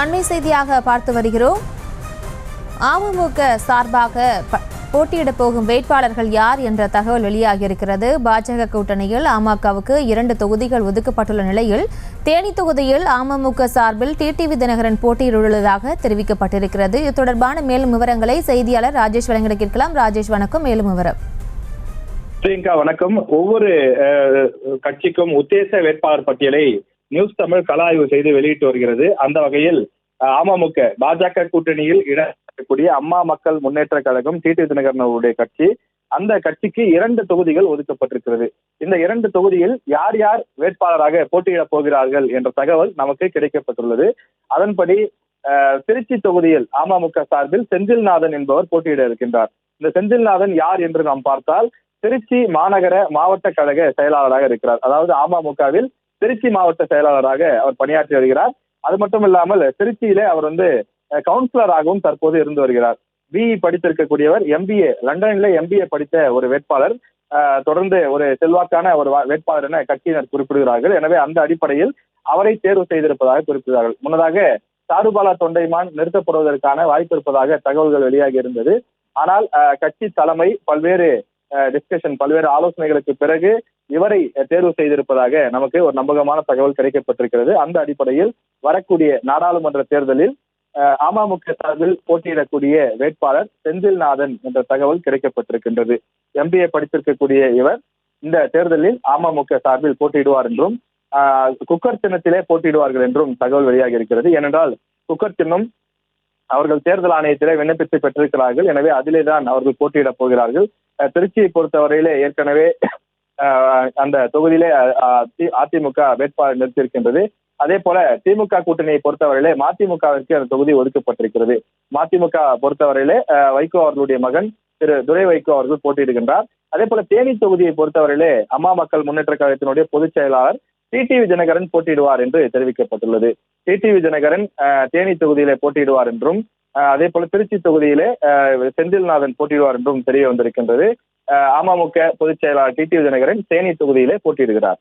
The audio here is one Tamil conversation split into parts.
அண்மை செய்தியாக பார்த்து வருகிறோம். அமமுக சார்பாக போட்டியிடப் போகும் வேட்பாளர்கள் யார் என்ற தகவல் வெளியாகியிருக்கிறது. பாஜக கூட்டணியில் அமமுகவுக்கு 2 தொகுதிகள் ஒதுக்கப்பட்டுள்ள நிலையில் தேனி தொகுதியில் அமமுக சார்பில் டிடிவி தினகரன் போட்டியிடுவதாக தெரிவிக்கப்பட்டிருக்கிறது. இது தொடர்பான மேலும் விவரங்களை செய்தியாளர் ராஜேஷ் வழங்கிட கேட்கலாம். ராஜேஷ் வணக்கம். மேலும் விவரம். பிரியங்கா வணக்கம். ஒவ்வொரு கட்சிக்கும் உத்தேச வேட்பாளர் பட்டியலை நியூஸ் தமிழ் கள ஆய்வு செய்து வெளியிட்டு வருகிறது. அந்த வகையில் அமமுக பாஜக கூட்டணியில் இடக்கூடிய அம்மா மக்கள் முன்னேற்ற கழகம் டிடிவி தினகரன் அவருடைய கட்சி, அந்த கட்சிக்கு 2 தொகுதிகள் ஒதுக்கப்பட்டிருக்கிறது. இந்த 2 தொகுதியில் யார் யார் வேட்பாளராக போட்டியிடப் போகிறார்கள் என்ற தகவல் நமக்கு கிடைக்கப்பட்டுள்ளது. அதன்படி திருச்சி தொகுதியில் அமமுக சார்பில் செந்தில்நாதன் என்பவர் போட்டியிட இருக்கின்றார். இந்த செந்தில்நாதன் யார் என்று நாம் பார்த்தால் திருச்சி மாநகர மாவட்ட கழக செயலாளராக இருக்கிறார். அதாவது அமமுகவில் திருச்சி மாவட்ட செயலாளராக அவர் பணியாற்றி வருகிறார். அது மட்டும் இல்லாமல் திருச்சியிலே அவர் கவுன்சிலராகவும் தற்போது இருந்து வருகிறார். பிஇ படித்திருக்கக்கூடியவர். MBA லண்டனில் MBA படித்த ஒரு வேட்பாளர், தொடர்ந்து ஒரு செல்வாக்கான ஒரு வேட்பாளர் என கட்சியினர் குறிப்பிடுகிறார்கள். எனவே அந்த அடிப்படையில் அவரை தேர்வு செய்திருப்பதாக குறிப்பிடுகிறார்கள். முன்னதாக சாருபாலா தொண்டைமான் நிறுத்தப்படுவதற்கான வாய்ப்பு இருப்பதாக தகவல்கள் வெளியாகி இருந்தது. ஆனால் கட்சி தலைமை பல்வேறு பல்வேறு ஆலோசனைகளுக்கு பிறகு இவரை தேர்வு செய்திருப்பதாக நமக்கு ஒரு நம்பகமான தகவல் கிடைக்கப்பட்டிருக்கிறது. அந்த அடிப்படையில் வரக்கூடிய நாடாளுமன்ற தேர்தலில் அமமுக சார்பில் போட்டியிடக்கூடிய வேட்பாளர் செந்தில்நாதன் என்ற தகவல் கிடைக்கப்பட்டிருக்கின்றது. MBA படித்திருக்கக்கூடிய இவர் இந்த தேர்தலில் அமமுக சார்பில் போட்டியிடுவார் என்றும் குக்கர் சின்னத்திலே போட்டியிடுவார்கள் என்றும் தகவல் வெளியாகி இருக்கிறது. ஏனென்றால் குக்கர் சின்னம் அவர்கள் தேர்தல் ஆணையத்திலே விண்ணப்பித்து பெற்றிருக்கிறார்கள். எனவே அதிலே தான் அவர்கள் போட்டியிடப் போகிறார்கள். திருச்சியை பொறுத்தவரையிலே ஏற்கனவே அந்த தொகுதியிலே அதிமுக வேட்பாளர் நிறுத்தியிருக்கின்றது. அதே போல திமுக கூட்டணியை பொறுத்தவரையிலே மதிமுகவிற்கு அந்த தொகுதி ஒதுக்கப்பட்டிருக்கிறது. மதிமுக பொறுத்தவரையிலே வைகோ அவர்களுடைய மகன் திரு துரை வைகோ அவர்கள் போட்டியிடுகின்றார். அதே போல தேனி தொகுதியை பொறுத்தவரையிலே அம்மா மக்கள் முன்னேற்ற கழகத்தினுடைய பொதுச் செயலாளர் டிடிவி தினகரன் போட்டியிடுவார் என்று தெரிவிக்கப்பட்டுள்ளது. டிடிவி தினகரன் தேனி தொகுதியிலே போட்டியிடுவார் என்றும், அதே போல திருச்சி தொகுதியிலே செந்தில்நாதன் போட்டியிடுவார் என்றும் தெரிய வந்திருக்கின்றது. அமமுக பொதுச் செயலாளர் டிடிவி தினகரன் தேனி தொகுதியிலே போட்டியிடுகிறார்.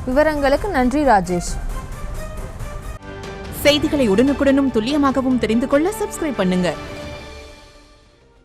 விவரங்களுக்கு நன்றி ராஜேஷ். செய்திகளை உடனுக்குடனும் துல்லியமாகவும் தெரிந்து கொள்ள சப்ஸ்கிரைப் பண்ணுங்க.